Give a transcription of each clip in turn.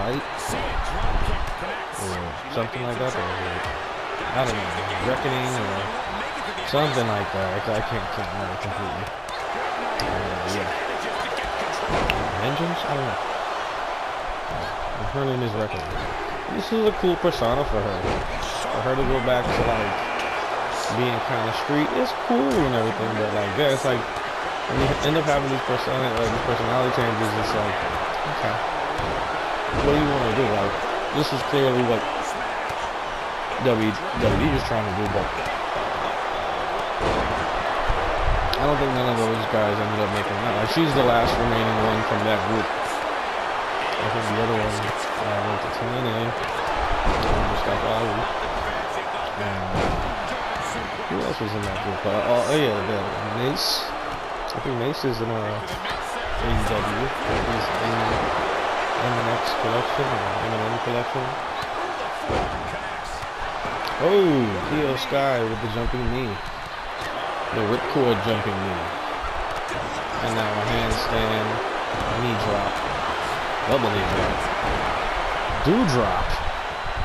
fight or something like that. Or, I don't know, reckoning or something like that. I can't remember completely. Yeah. Vengeance? I don't know. Her name is Reckoning. This is a cool persona for her. For her to go back to like being kind of street, it's cool and everything, but like yeah, it's like when you end up having these personality changes, it's like, okay, what do you want to do? Like, this is clearly what WWE is trying to do, but I don't think none of those guys ended up making that. Like, she's the last remaining one from that group. I think the other one went to TNA, Mustafa Ali, and who else was in that group? Oh yeah, Mace. I think Mace is in AEW. He's in MNX collection or MNN collection. Oh, Io Sky with the jumping knee. The ripcord jumping knee. And now a handstand, knee drop. Double knee drop. Doudrop.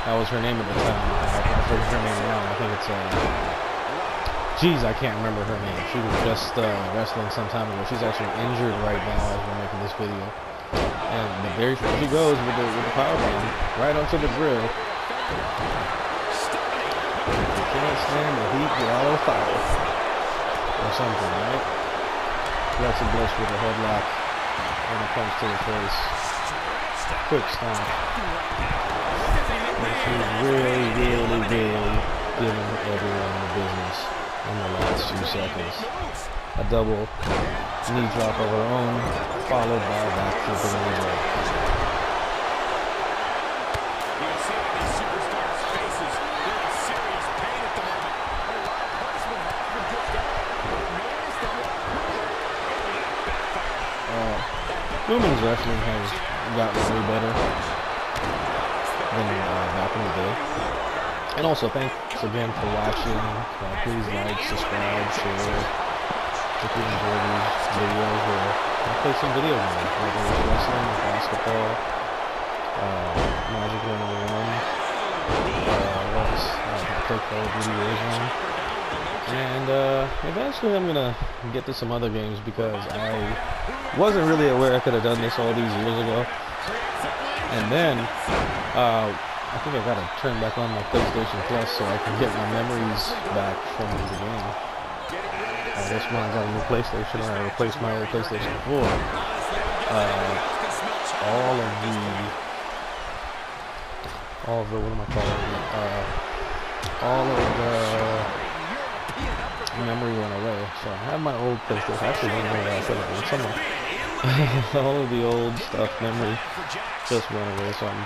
That was her name at the time. I forget her name now. I think it's geez, I can't remember her name. She was just wrestling some time ago. She's actually injured right now as we're making this video. And there she goes with the power bomb right onto the grill. You can't stand the heat, get out of the fire. Or something, right? Alexa Bliss with a headlock when it comes to the face. Quick stomp. And she's really giving everyone the business in the last few seconds. A double knee drop of her own, followed by a back flipping knee drop. Women's wrestling has gotten way better than back in the day. And also, thanks again for watching. Please like, subscribe, share. If you enjoy these videos, where I play some video games, whether it's wrestling, basketball, Magic 101, I play Call of Duty Warzone. And eventually I'm gonna get to some other games because I wasn't really aware I could have done this all these years ago. And then I think I gotta turn back on my PlayStation Plus so I can get my memories back from the game. This one I got a new PlayStation, and I replaced my old PlayStation 4. All of the what am I calling it? All of the memory went away, so I have my old PlayStation. I actually don't know where I put it somewhere. All of the old stuff, memory just went away. So I'm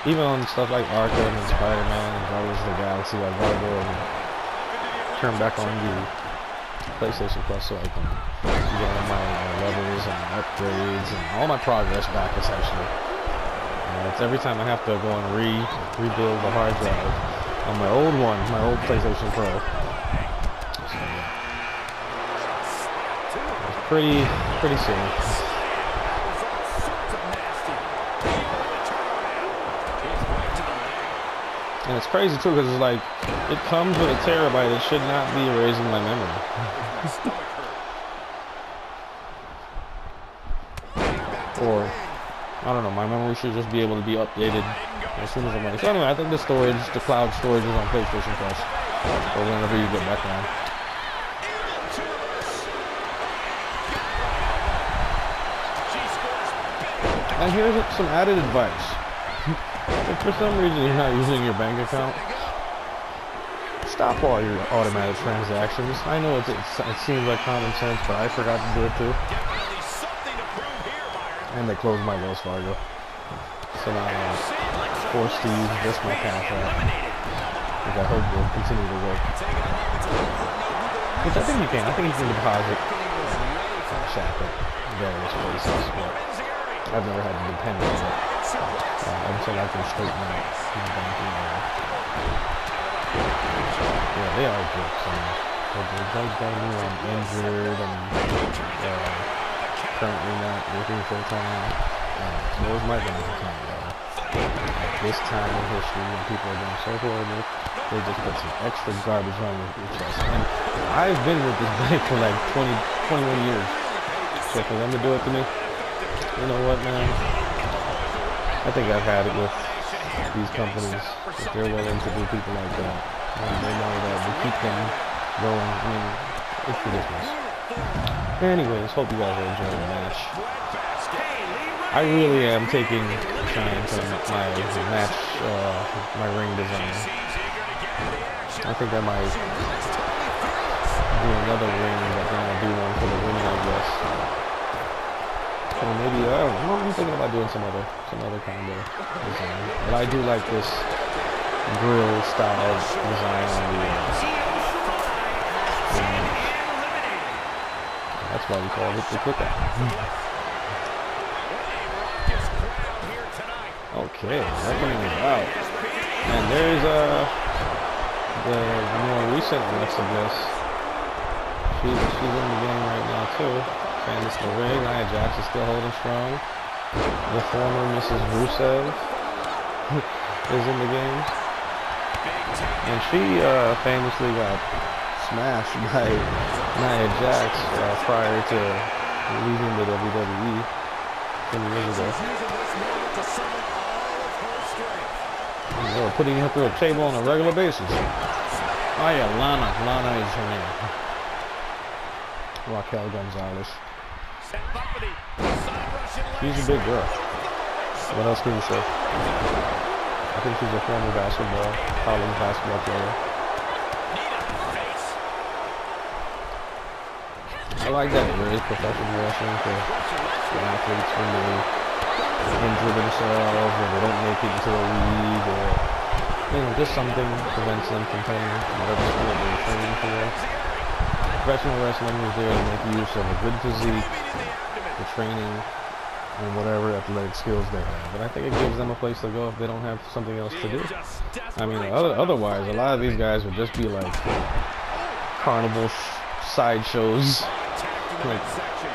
even on stuff like Arkham and Spider-Man and Guardians of the Galaxy. I gotta go and turn back on the PlayStation Plus so I can get all my levels and upgrades and all my progress back essentially. It's every time I have to go and rebuild the hard drive on my old one, my old PlayStation Pro. Pretty silly. And it's crazy too because it's like it comes with a terabyte. It should not be erasing my memory. Or I don't know. My memory should just be able to be updated as soon as I'm ready. So anyway, I think the cloud storage is on PlayStation Plus, or whenever you get back on. And here's some added advice. If for some reason you're not using your bank account, stop all your automatic transactions. I know it seems like common sense, but I forgot to do it too. And they closed my Wells Fargo. So now I'm forced to use just my cash app, which I hope will continue to work. Which I think you can. I think you can deposit cash app at various places, but I've never had to depend on it until I can straighten out my banking. Yeah, they are jerks. They got me on injured and currently not working full time. So where's my bank account? this time in history when people are doing so horrible, they just put some extra garbage on your chest. And I've been with this bike for like 21 years. So for them to do it to me, you know what, man? I think I've had it with these companies. If they're willing to do people like that, and they know that we keep them going. I mean, it's ridiculous. Anyways, hope you guys are enjoying the match. I really am taking shine from my match, my ring design. I think I might do another ring, but then I'll do one for the women, I guess. Or maybe, I don't know, I'm thinking about doing some other kind of design. But I do like this grill style design on the match. That's why we call it the cookout. Okay, reckoning is out. And there's the more recent Alexa Bliss. She's in the game right now too. Candice LeRae, Nia Jax is still holding strong. The former Mrs. Rusev is in the game. And she famously got smashed by Nia Jax prior to leaving the WWE 20 years ago. They were putting her through a table on a regular basis. Oh yeah, Lana. Lana is her name. Raquel Gonzalez. She's a big girl. What else can you say? I think she's a former college basketball player. I like that there is professional wrestling for athletes when they injure themselves or they don't make it into the league, or just something prevents them from playing whatever sport they're training for. Professional wrestling is there to make use of a good physique, the training, and whatever athletic skills they have. And I think it gives them a place to go if they don't have something else to do. I mean, otherwise, a lot of these guys would just be like carnival sideshows. Like,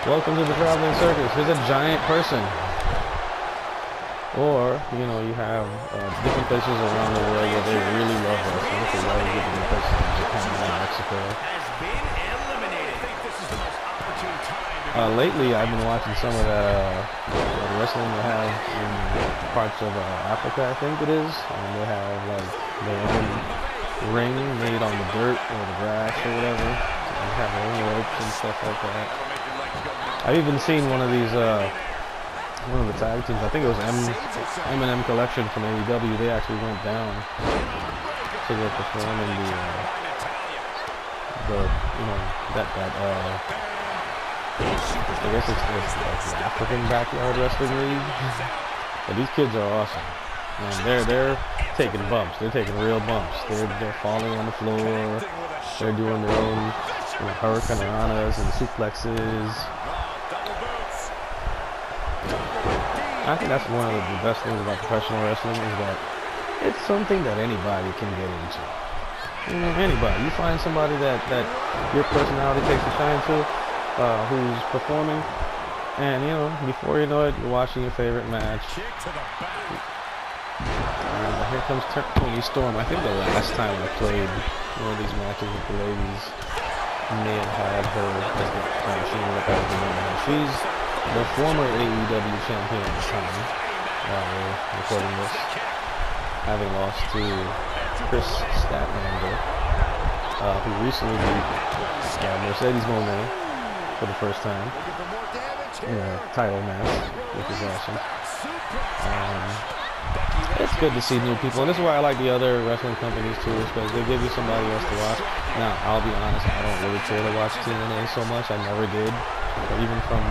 welcome to the traveling circus. Here's a giant person. Or, you have different places around the world where they really love wrestling. So you always get different places like Japan and Mexico. Lately, I've been watching some of the wrestling they have in parts of Africa, I think it is. And they have like their own ring made on the dirt or the grass or whatever. And they have their own ropes and stuff like that. I've even seen one of these, one of the tag teams, I think it was M&M Collection from AEW. They actually went down to go perform in I guess it's the African Backyard Wrestling League. But these kids are awesome. And they're taking bumps. They're taking real bumps. They're falling on the floor. They're doing their own Hurricane Ranas and suplexes. I think that's one of the best things about professional wrestling is that it's something that anybody can get into. Anybody. You find somebody that your personality takes a shine to, who's performing, and before you know it, you're watching your favorite match. Here comes Toni Storm. I think the last time I played one of these matches with the ladies, may have had her as the she's the former AEW champion at the time, we're recording this, having lost to Chris Statlander, who recently beat Mercedes Moné for the first time in a title match, which is awesome. It's good to see new people, and this is why I like the other wrestling companies too, because they give you somebody else to watch. Now, I'll be honest, I don't really care to watch TNA so much. I never did, even from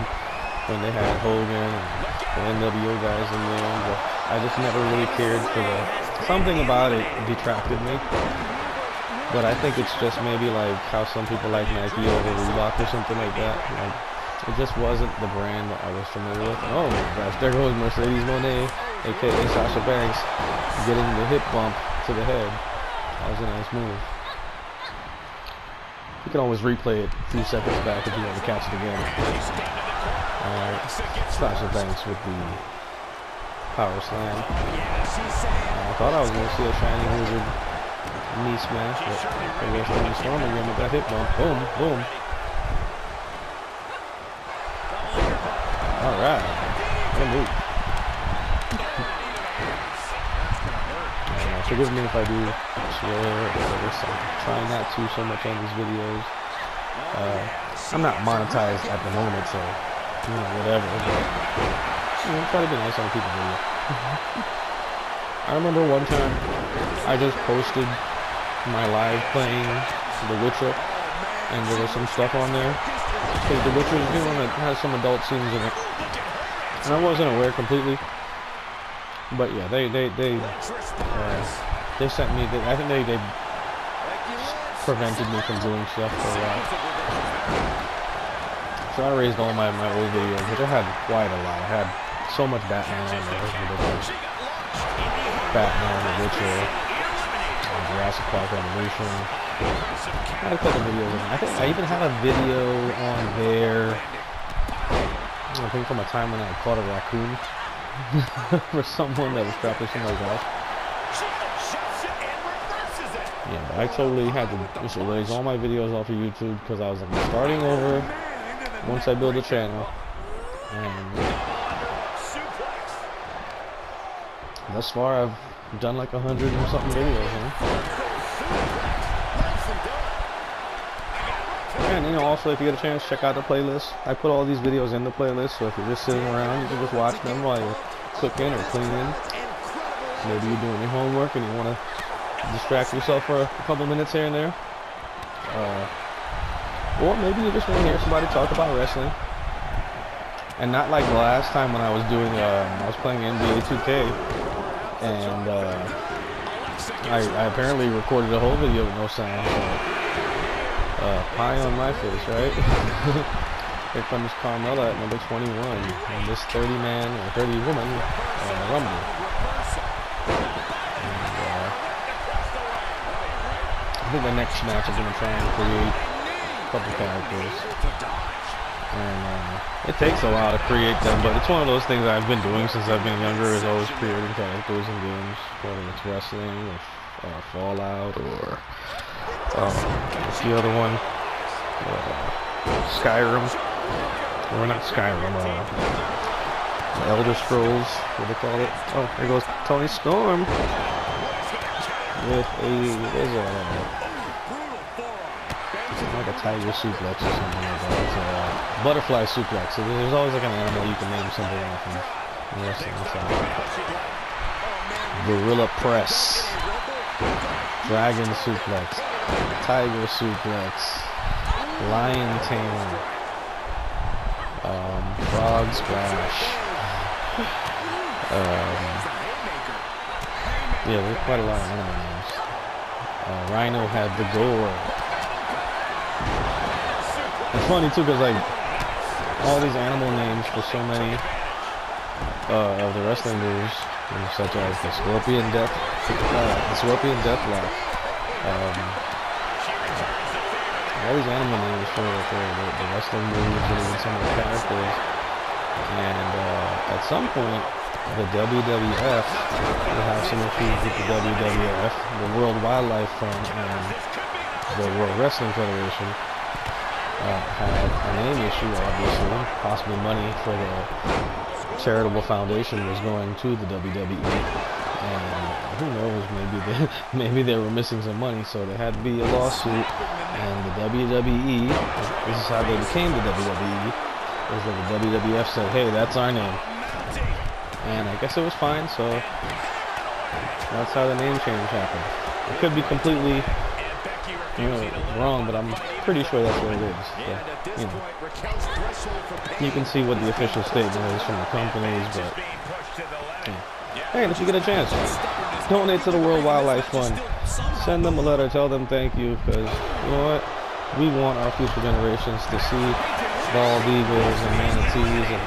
when they had Hogan and the NWO guys in there, but I just never really cared for something about it detracted me. But I think it's just maybe like how some people like Nike over Reebok or something like that. Like, it just wasn't the brand that I was familiar with. Oh my gosh, there goes Mercedes Moné, aka Sasha Banks, getting the hip bump to the head. That was a nice move. You can always replay it a few seconds back if you want to catch it again. Sasha Banks with the power slam. I thought I was going to see a Shining Wizard knee smash, but I guess Toni Storm again with that hip bump. Boom, boom. All right, good move. Forgive me if I do swear or this. I'm trying not to so much on these videos. I'm not monetized at the moment, so whatever. But try to be nice on the people video. I remember one time I just posted my live playing The Witcher, and there was some stuff on there because The Witcher is one that has some adult scenes in it, and I wasn't aware completely. But yeah, they sent me. I think they prevented me from doing stuff for a while. So I raised all my old videos, which I had quite a lot. I had so much Batman on there. Batman, The Witcher, Jurassic Park Evolution. I had a couple videos. I think I even had a video on there. I think from a time when I caught a raccoon for someone that was trapped in somebody's house. Yeah, but I totally had to just erase all my videos off of YouTube because I was like starting over once I build a channel. And thus far, I've done like 100 and something videos, And also if you get a chance, check out the playlist. I put all these videos in the playlist, so if you're just sitting around, you can just watch them while you're cooking or cleaning. Maybe you're doing your homework and you want to distract yourself for a couple minutes here and there. Or maybe you just want to hear somebody talk about wrestling. And not like the last time when I was doing, I was playing NBA 2K, and I apparently recorded a whole video with no sound, so, pie on my face, right? Here comes Carmella at number 21 in this 30-man, or 30-woman Rumble. And, I think the next match I'm going to try and create a couple characters. And it takes a while to create them, but it's one of those things I've been doing since I've been younger, is always creating characters in games, whether it's wrestling or Fallout or what's the other one? Skyrim. Or not Skyrim, the Elder Scrolls, what do they call it? Oh, there goes Toni Storm with like a tiger suplex or something like that. It's a butterfly suplex. So there's always like an animal you can name something off in wrestling. So. Gorilla press, dragon suplex, tiger suplex, lion tamer, frog splash. Yeah, there's quite a lot of animal names. Rhino had the gore. It's funny too, because like all these animal names for so many of the wrestling moves, such as the Scorpion Deathlock, all these animal names for the wrestling moves and even some of the characters. And at some point, the WWF will have some issues with the WWF, the World Wildlife Fund, and the World Wrestling Federation. Had a name issue, obviously. Possibly money for the charitable foundation was going to the WWE, and who knows, maybe they were missing some money, so there had to be a lawsuit. And the WWE, this is how they became the WWE, is that the WWF said, hey, that's our name, and I guess it was fine. So that's how the name change happened. It could be completely wrong, but I'm pretty sure that's what it is. So, you can see what the official statement is from the companies, but hey, if you get a chance, donate to the World Wildlife Fund. Send them a letter, tell them thank you, because you know what? We want our future generations to see bald eagles and manatees and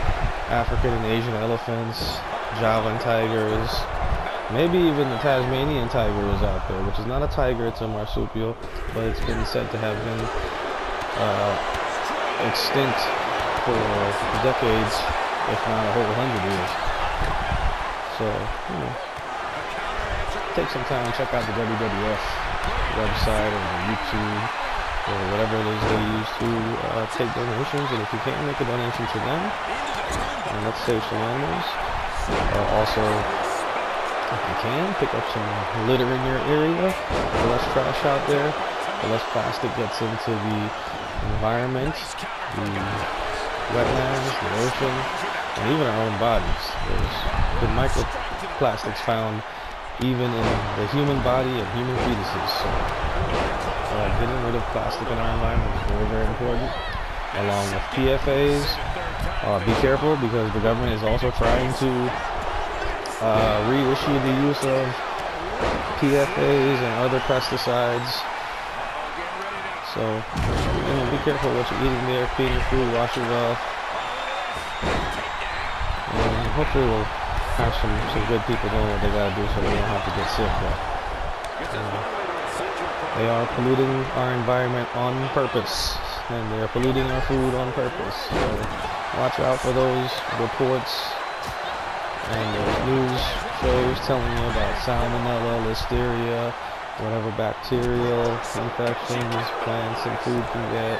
African and Asian elephants, Javan tigers. Maybe even the Tasmanian tiger is out there, which is not a tiger, it's a marsupial, but it's been said to have been extinct for decades, if not a whole 100 years. So, you know, take some time, check out the WWF website or the YouTube or whatever it is they use to take donations. And if you can't make a donation to them, let's save some animals. Also, if you can, pick up some litter in your area. The less trash out there, the less plastic gets into the environment, the wetlands, the ocean, and even our own bodies. There's good microplastics found even in the human body and human fetuses. So getting rid of plastic in our environment is very, very important. Along with PFAs, be careful because the government is also trying to reissue the use of PFAs and other pesticides. So, you know, be careful what you're eating there, clean your food, wash it well. And hopefully we'll have some good people doing what they gotta do so they don't have to get sick. But they are polluting our environment on purpose, and they're polluting our food on purpose. So watch out for those reports and those news shows telling you about salmonella, listeria, whatever bacterial infections plants and food can get.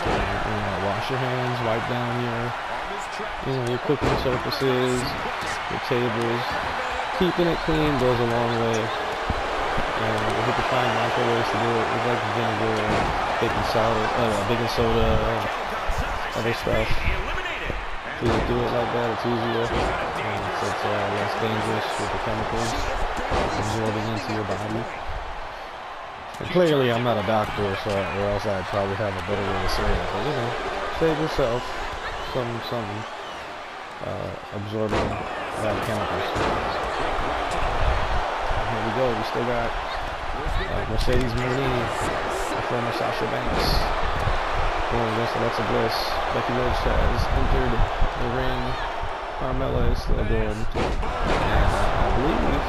And, wash your hands, wipe down your cooking surfaces, your tables. Keeping it clean goes a long way. And if you can find natural ways to do it, it's like vinegar, baking soda, and other stuff. If you do it like that, it's easier. And it's less dangerous with the chemicals absorbing into your body. And clearly, I'm not a doctor, or else I'd probably have a better way to say it. But you know, save yourself some absorbing bad chemicals. Here we go. We still got Mercedes Marini, the former Sasha Banks, going against Alexa Bliss. Becky Lynch has entered the ring. Carmella is still going. And I believe we have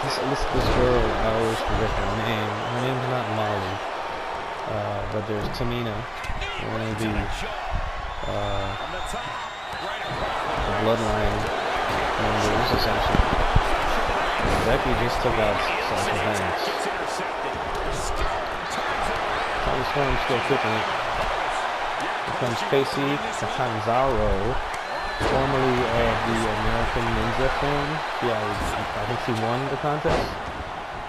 this girl, I always forget her name. Her name's not Molly. But there's Tamina, one of the bloodline members, essentially. Becky just took out Sasha Banks. Toni Storm still kicking it. Here comes Casey Catanzaro, formerly of the American Ninja fame. I think she won the contest.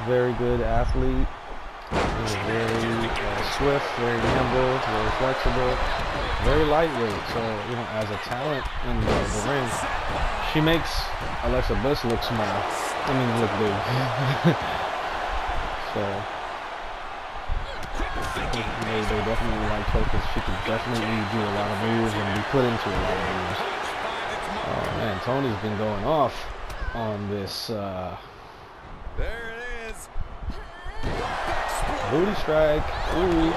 Very good athlete. Very swift, very nimble, very flexible, very lightweight. So, you know, as a talent in the ring, she makes Alexa Bliss look small. I mean, look big. So, they definitely like her because she can definitely do a lot of moves and be put into a lot of moves. Oh man, Tony's been going off on this. There it is. Booty strike. Ooh.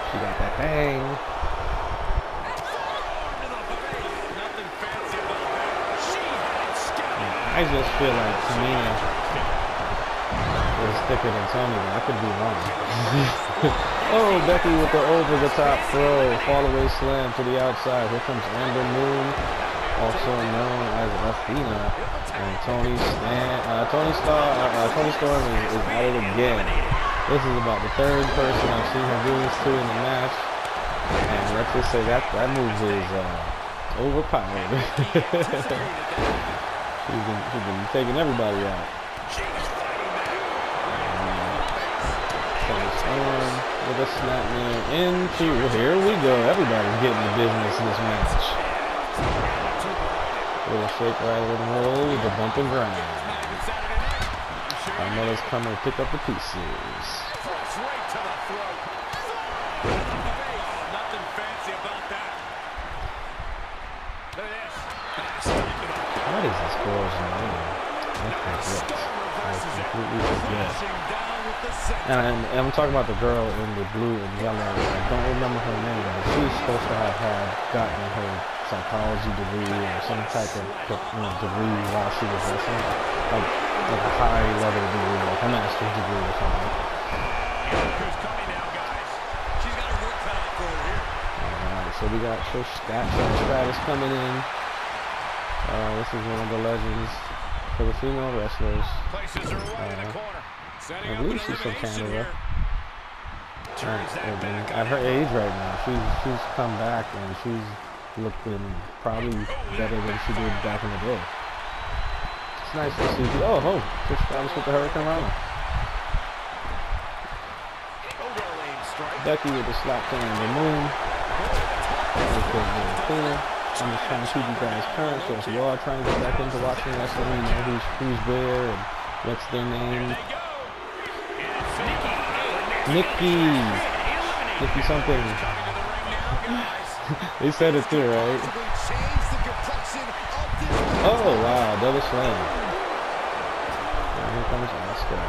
She got that bang. I just feel like Tamina is thicker than Toni, but I could be wrong. Oh, Becky with the over-the-top throw, fall-away slam to the outside. Here comes Amber Moon, also known as Athena, and Toni Storm is at it again. This is about the third person I've seen her do this to in the match, and let's just say that move is overpowered. She's been taking everybody out. Toni Storm with a snapmare into. Here we go. Everybody's getting the business in this match. Little shake, rattle, and roll with the bump and grind. Carmella's coming to pick up the pieces. Nothing fancy about that. Look at this. What is this girl's name? I forget. I completely forget. And I'm talking about the girl in the blue and yellow. I don't remember her name, but she's supposed to have gotten her psychology degree or some type of degree while she was wrestling, like a high level degree, like a master's degree or something. Alright, so we got Trish Stratus coming in. This is one of the legends for the female wrestlers. Places her right in the corner. Setting I up believe she's another from motion Canada. here. And at her age right now, she's come back and she's looking probably better than she did back in the day. It's nice to see. Oh, Trish Stratus with the Hurricane Rana. Becky with the slap to the moon. Cleaner. I'm just trying to keep you guys current, so if you are trying to get back into watching wrestling, you know who's where and what's their name. Nikki something. They said it too, right? Oh wow, double slam. Now here comes Asuka.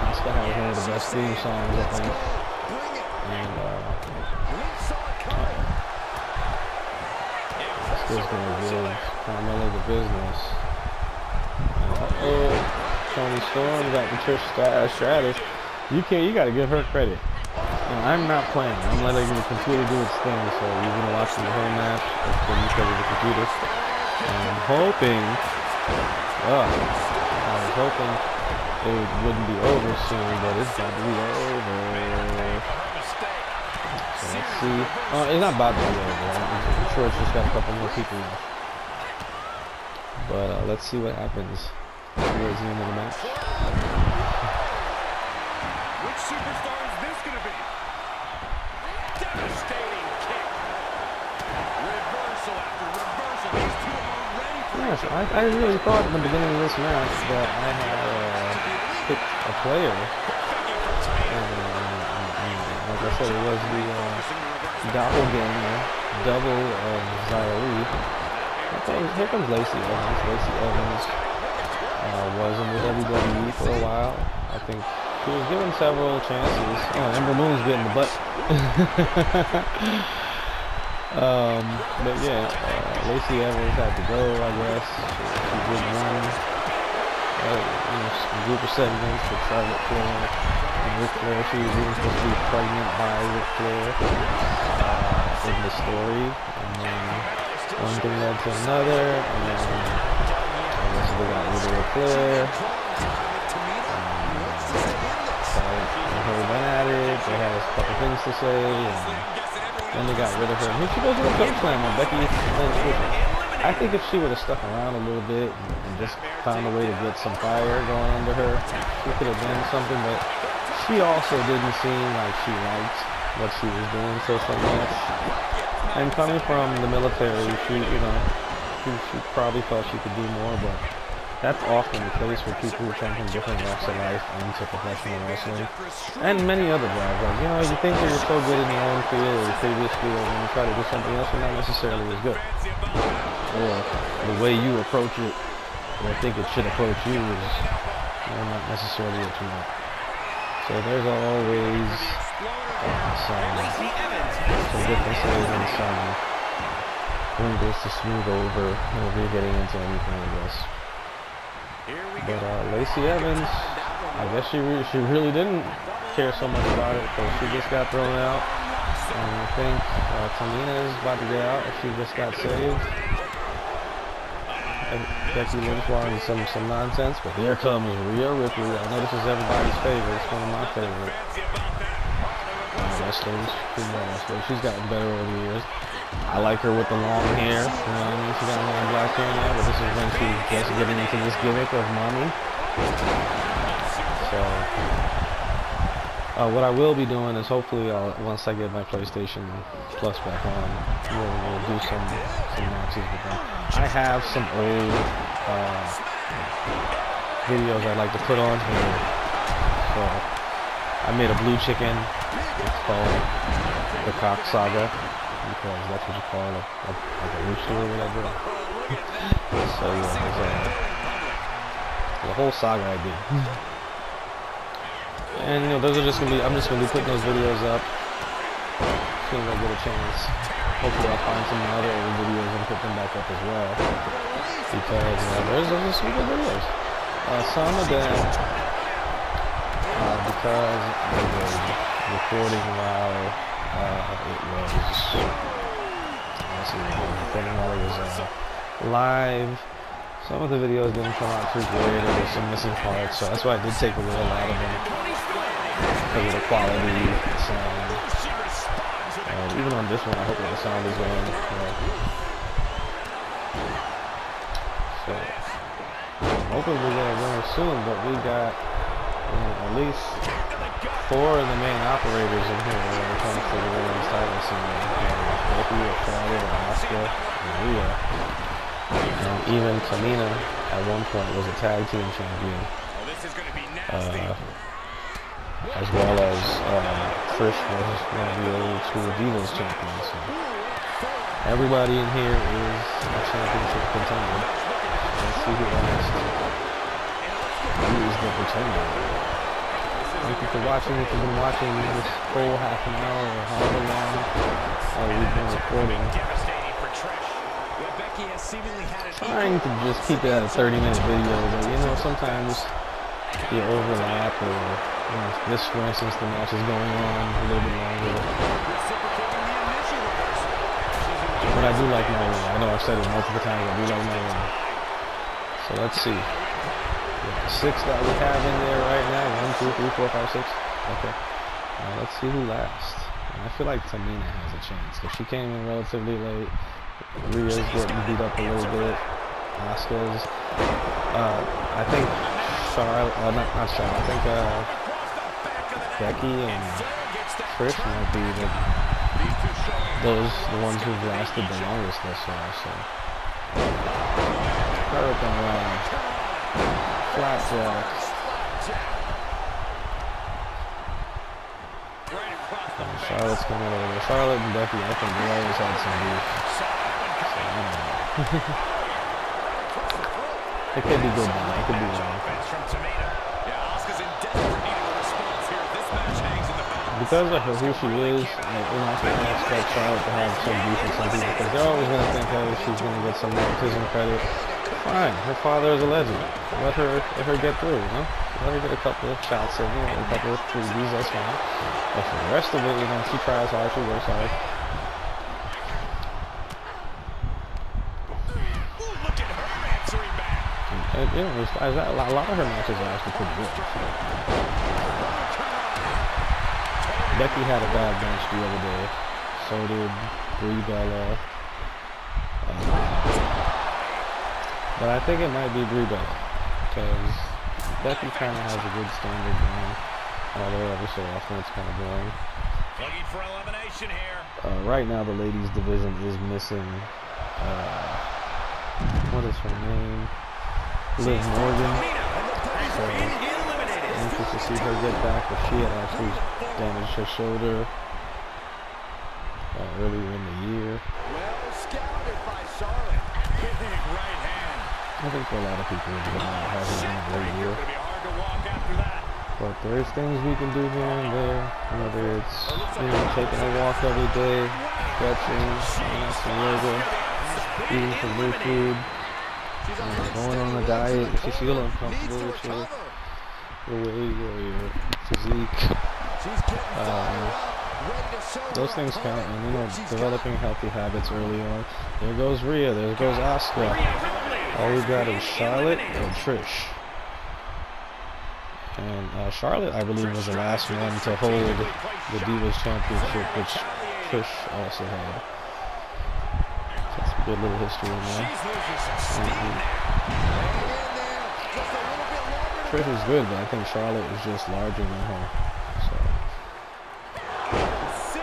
Asuka has one of the best theme songs, I think. And Asuka's gonna give Carmella the business. Toni Storm got the Trish Stratus. You gotta give her credit. I'm not playing. I'm letting the computer do its thing, so you're gonna watch the whole match. It's been because of the computer. And I'm hoping, I was hoping it wouldn't be over soon, but it's about to be over. So let's see. It's not about to be over. I'm sure it's just got a couple more people left. But let's see what happens towards the end of the match. Which superstar is this going to be? Devastating kick. Reversal after reversal. These two are ready for Yes, I really thought in the beginning of this match that I had picked a player. Like I said, it was the doppelganger, double of Xia Li. Here comes Lacey Evans. Lacey Evans was in the WWE for a while. I think she was given several chances. Oh, Ember Moon's getting the butt. But yeah, Lacey Evans had to go, I guess. She did one group of segments with Charlotte Flair and Ric Flair. She was even supposed to be pregnant by Ric Flair in the story. And then one thing led to another, and then I guess they got rid of Ric Flair. They went at it, they had a couple things to say, and then they got rid of her. And here she goes with a choke slam on Becky Lynch. I think if she would have stuck around a little bit and just found a way to get some fire going under her, she could have done something, but she also didn't seem like she liked what she was doing so much. And coming from the military, she probably thought she could do more, but that's often the case for people who come from different walks of life into professional wrestling. And many other jobs. Like, you think that you're so good in your own field or your previous field, and you try to do something else, you're not necessarily as good. Or the way you approach it, or think it should approach you, is not necessarily what you want. So there's always some differences and some wrinkles to smooth over if you're getting into anything, I guess. But Lacey Evans, I guess she really didn't care so much about it, because she just got thrown out. And I think Tamina is about to get out if she just got saved. And Becky Lynch wanted some nonsense, but here comes Rhea Ripley. I know this is everybody's favorite. It's one of my favorite wrestlers, female wrestlers. She's gotten better over the years. I like her with the long hair. You know what I mean? She got long black hair now, but this is when she's just getting into this gimmick of mommy. So, what I will be doing is hopefully once I get my PlayStation Plus back on, we'll do some matches with them. I have some old videos I'd like to put on here. So I made a blue chicken. It's called the Cock Saga, because that's what you call it, like a rooster or whatever. So yeah, the whole saga I did. And those are just gonna be, I'm just gonna be putting those videos up as soon as I get a chance. Hopefully I'll find some other old videos and put them back up as well, because there's some good videos. Some of them, because I was recording while It was, let's see, I think while it was live. Some of the videos didn't come out too great, there was some missing parts, so that's why I did take a little out of them because of the quality, sound. Even on this one, I hope that the sound is going. So, hopefully we get it going soon, but we got at least 4 of the main operators in here when it comes to the women's title scene. Becky, Charlotte, Asuka, and Rhea. And even Tamina at one point was a tag team champion. As well as Trish was one of the old school Divas champions. So everybody in here is a championship contender. Let's see who else is the pretender. Thank you for watching. If you've been watching this whole half an hour or however long we've been recording. Trying to just keep it at a 30-minute video, but you know, sometimes you overlap, or you know, this, for instance, the match is going on a little bit longer. But I do like my win. I know I've said it multiple times, I do like my win. So let's see. The 6 that we have in there right now, 1, 2, 3, 4, 5, 6. Okay. Let's see who lasts. And I feel like Tamina has a chance, because she came in relatively late. Rhea's getting beat up a little bit. Asuka's. I think Charlotte, not Charlotte. I think Becky and Trish might be the ones who've lasted the longest thus far. So, Hurricane Flapjacks. Charlotte's coming over. Charlotte and Becky, I think they always had some beef. So, I don't know. It could be good, though. It could be wrong. Because of who she is, you're not going to expect Charlotte to have some beef with some people, because they're always going to think, hey, she's going to get some nepotism credit. Fine, her father is a legend. Let her get through, you know? Let her get a couple of shots in, you know, a couple of freebies, that's fine. But for the rest of it, you know, she tries hard, she works hard. And, you know, a lot of her matches are actually pretty good. So. Becky had a bad bench the other day. So did Brie Bella. But I think it might be Brie Bella, because Becky kind of has a good standard going, although every so often it's kind of boring. Looking for elimination here. Right now the ladies division is missing, what is her name? Liv Morgan. So I'm anxious to see her get back, but she had actually damaged her shoulder earlier in the year. Well scouted by Charlotte. Big right hand. I think for a lot of people it hasn't been a great year. But there's things we can do here and there, whether it's, you know, taking a walk every day, stretching, doing some yoga, eating some new food, going on a diet if you feel uncomfortable with your weight or your physique. Those things count, and you know, developing healthy habits early on. There goes Rhea, there goes Asuka. All we got is Charlotte and Trish. And Charlotte, I believe, was the last one to hold the Divas Championship, which Trish also had. That's a good little history in there. Trish is good, but I think Charlotte is just larger than her. So,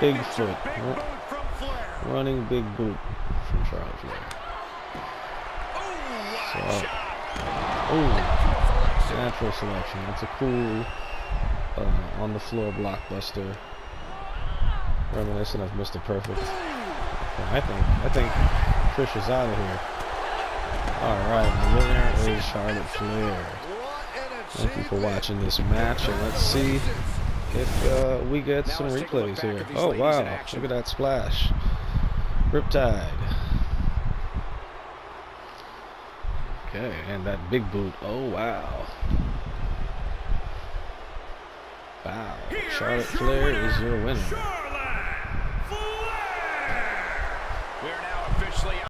big foot, running big boot from Charlotte Flair. So, natural selection. That's a cool on the floor blockbuster, reminiscent of Mr. Perfect. Okay, I think Trish is out of here. All right, the winner is Charlotte Flair. Thank you for watching this match, and let's see if we get some replays here. Oh wow, look at that splash. Riptide. Okay, and that big boot. Oh wow. Wow. Charlotte Flair is your winner. Obviously,